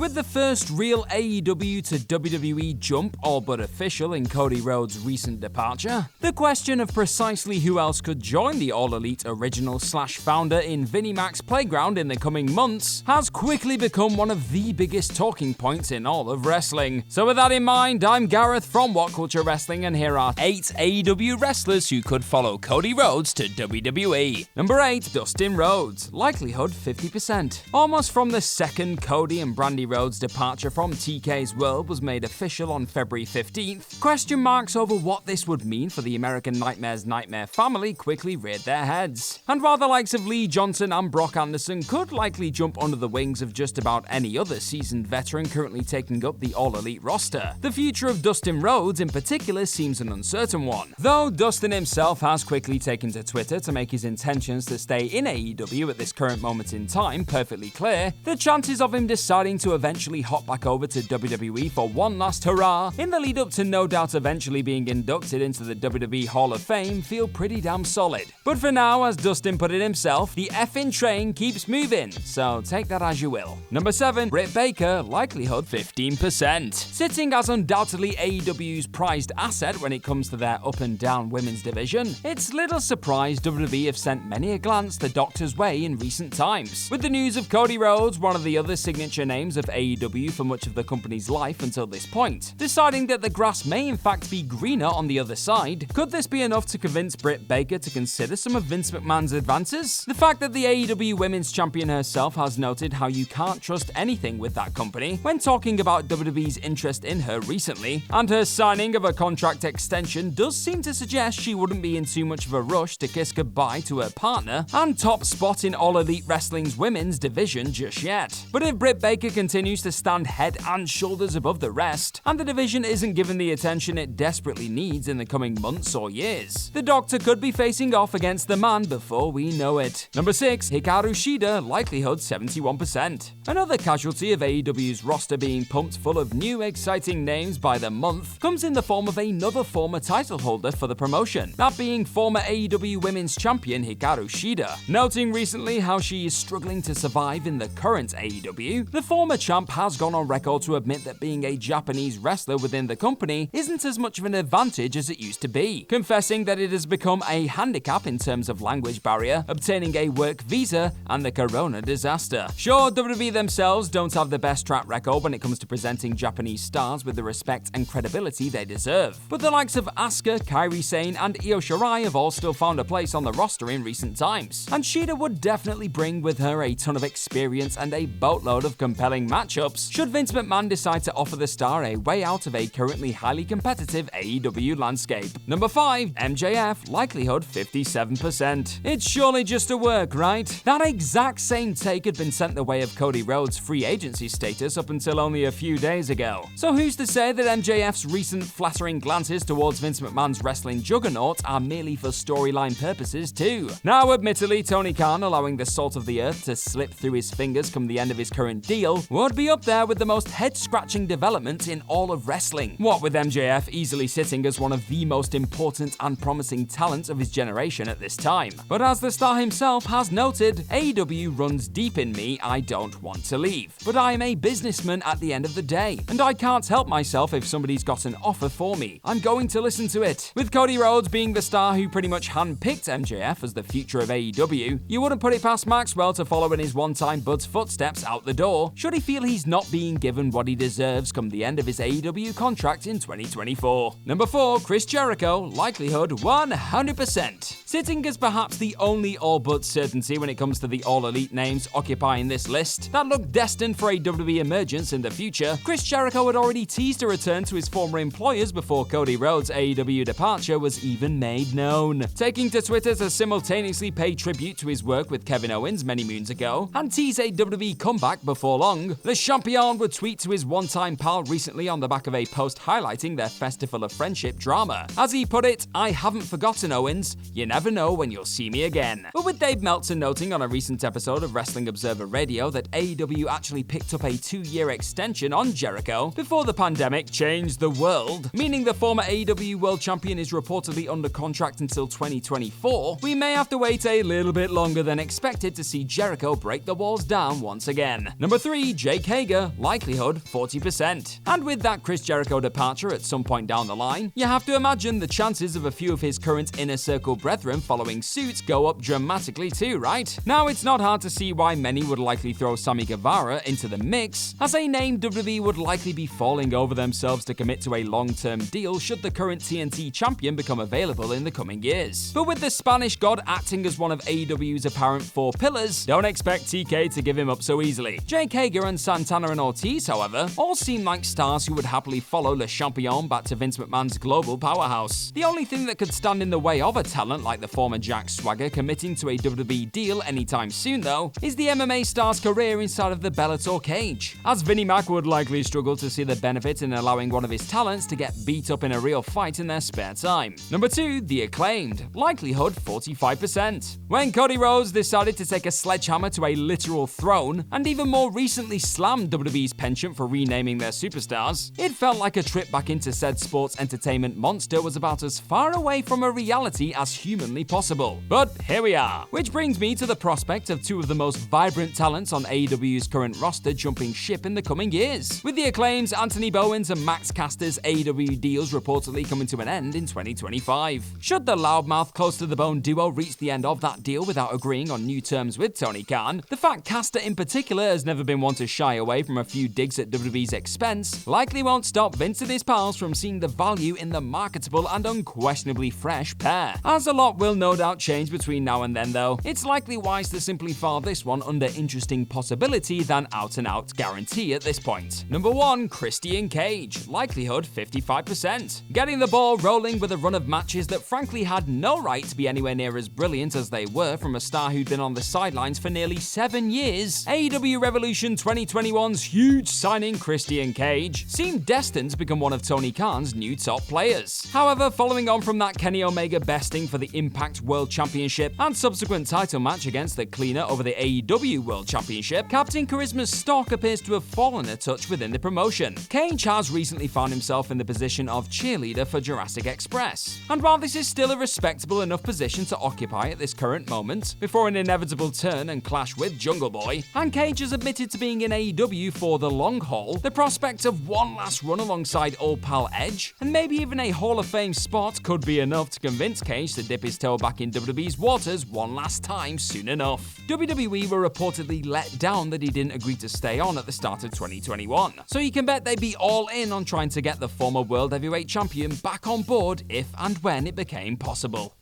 With the first real AEW to WWE jump all but official in Cody Rhodes' recent departure, the question of precisely who else could join the All Elite original/founder in Vinnie Mac's playground in the coming months has quickly become one of the biggest talking points in all of wrestling. So with that in mind, I'm Gareth from What Culture Wrestling, and here are 8 AEW wrestlers who could follow Cody Rhodes to WWE. Number 8, Dustin Rhodes. Likelihood 50%. Almost from the second Cody and Brandi Rhodes' departure from TK's World was made official on February 15th, question marks over what this would mean for the American Nightmare's Nightmare family quickly reared their heads. And while the likes of Lee Johnson and Brock Anderson could likely jump under the wings of just about any other seasoned veteran currently taking up the All Elite roster, the future of Dustin Rhodes in particular seems an uncertain one. Though Dustin himself has quickly taken to Twitter to make his intentions to stay in AEW at this current moment in time perfectly clear, the chances of him deciding to eventually hop back over to WWE for one last hurrah in the lead up to no doubt eventually being inducted into the WWE Hall of Fame feel pretty damn solid. But for now, as Dustin put it himself, the effing train keeps moving, so take that as you will. Number 7, Britt Baker, likelihood 15%. Sitting as undoubtedly AEW's prized asset when it comes to their up and down women's division, it's little surprise WWE have sent many a glance the Doctor's way in recent times. With the news of Cody Rhodes, one of the other signature names of AEW for much of the company's life until this point, deciding that the grass may in fact be greener on the other side, could this be enough to convince Britt Baker to consider some of Vince McMahon's advances? The fact that the AEW Women's Champion herself has noted how you can't trust anything with that company when talking about WWE's interest in her recently, and her signing of a contract extension does seem to suggest she wouldn't be in too much of a rush to kiss goodbye to her partner and top spot in All Elite Wrestling's women's division just yet. But if Britt Baker continues to stand head and shoulders above the rest, and the division isn't given the attention it desperately needs in the coming months or years, the Doctor could be facing off against the man before we know it. Number 6, Hikaru Shida, likelihood 71%. Another casualty of AEW's roster being pumped full of new exciting names by the month comes in the form of another former title holder for the promotion, that being former AEW Women's Champion Hikaru Shida. Noting recently how she is struggling to survive in the current AEW, the former champ has gone on record to admit that being a Japanese wrestler within the company isn't as much of an advantage as it used to be, confessing that it has become a handicap in terms of language barrier, obtaining a work visa, and the corona disaster. Sure, WWE themselves don't have the best track record when it comes to presenting Japanese stars with the respect and credibility they deserve, but the likes of Asuka, Kairi Sane, and Io Shirai have all still found a place on the roster in recent times, and Shida would definitely bring with her a ton of experience and a boatload of compelling matchups should Vince McMahon decide to offer the star a way out of a currently highly competitive AEW landscape. Number 5, MJF, likelihood 57%. It's surely just a work, right? That exact same take had been sent the way of Cody Rhodes' free agency status up until only a few days ago. So who's to say that MJF's recent flattering glances towards Vince McMahon's wrestling juggernaut are merely for storyline purposes too? Now, admittedly, Tony Khan allowing the salt of the earth to slip through his fingers come the end of his current deal would be up there with the most head-scratching development in all of wrestling. What with MJF easily sitting as one of the most important and promising talents of his generation at this time. But as the star himself has noted, AEW runs deep in me, I don't want to leave. But I am a businessman at the end of the day, and I can't help myself if somebody's got an offer for me. I'm going to listen to it. With Cody Rhodes being the star who pretty much handpicked MJF as the future of AEW, you wouldn't put it past Maxwell to follow in his one-time bud's footsteps out the door, should he feel he's not being given what he deserves come the end of his AEW contract in 2024. Number 4, Chris Jericho, likelihood 100%. Sitting as perhaps the only all-but certainty when it comes to the all-elite names occupying this list that look destined for a WWE emergence in the future, Chris Jericho had already teased a return to his former employers before Cody Rhodes' AEW departure was even made known. Taking to Twitter to simultaneously pay tribute to his work with Kevin Owens many moons ago and tease a WWE comeback before long, the champion would tweet to his one-time pal recently on the back of a post highlighting their Festival of Friendship drama. As he put it, "I haven't forgotten Owens, you never never know when you'll see me again. But with Dave Meltzer noting on a recent episode of Wrestling Observer Radio that AEW actually picked up a 2-year extension on Jericho before the pandemic changed the world, meaning the former AEW World Champion is reportedly under contract until 2024, we may have to wait a little bit longer than expected to see Jericho break the walls down once again. Number 3, Jake Hager, likelihood 40%. And with that Chris Jericho departure at some point down the line, you have to imagine the chances of a few of his current Inner Circle brethren following suit go up dramatically too, right? Now, it's not hard to see why many would likely throw Sammy Guevara into the mix, as a name WWE would likely be falling over themselves to commit to a long-term deal should the current TNT champion become available in the coming years. But with the Spanish God acting as one of AEW's apparent 4 pillars, don't expect TK to give him up so easily. Jake Hager and Santana and Ortiz, however, all seem like stars who would happily follow Le Champion back to Vince McMahon's global powerhouse. The only thing that could stand in the way of a talent like the former Jack Swagger committing to a WWE deal anytime soon, though, is the MMA star's career inside of the Bellator cage, as Vinnie Mac would likely struggle to see the benefit in allowing one of his talents to get beat up in a real fight in their spare time. Number 2, the Acclaimed, likelihood 45%. When Cody Rhodes decided to take a sledgehammer to a literal throne, and even more recently slammed WWE's penchant for renaming their superstars, it felt like a trip back into said sports entertainment monster was about as far away from a reality as humanly possible. But here we are. Which brings me to the prospect of 2 of the most vibrant talents on AEW's current roster jumping ship in the coming years, with the Acclaim's Anthony Bowens and Max Caster's AEW deals reportedly coming to an end in 2025. Should the loudmouth close to the bone duo reach the end of that deal without agreeing on new terms with Tony Khan, the fact Caster in particular has never been one to shy away from a few digs at WWE's expense likely won't stop Vince and his pals from seeing the value in the marketable and unquestionably fresh pair. As a lot will no doubt change between now and then though, it's likely wise to simply file this one under interesting possibility than out-and-out guarantee at this point. Number 1, Christian Cage, likelihood 55%. Getting the ball rolling with a run of matches that frankly had no right to be anywhere near as brilliant as they were from a star who'd been on the sidelines for nearly 7 years, AEW Revolution 2021's huge signing Christian Cage seemed destined to become one of Tony Khan's new top players. However, following on from that Kenny Omega besting for the Impact World Championship and subsequent title match against the Cleaner over the AEW World Championship, Captain Charisma's stock appears to have fallen a touch within the promotion. Cage has recently found himself in the position of cheerleader for Jurassic Express, and while this is still a respectable enough position to occupy at this current moment, before an inevitable turn and clash with Jungle Boy, and Cage has admitted to being in AEW for the long haul, the prospect of one last run alongside old pal Edge, and maybe even a Hall of Fame spot could be enough to convince Cage to dip his toe back in WWE's waters one last time soon enough. WWE were reportedly let down that he didn't agree to stay on at the start of 2021, so you can bet they'd be all in on trying to get the former World Heavyweight Champion back on board if and when it became possible.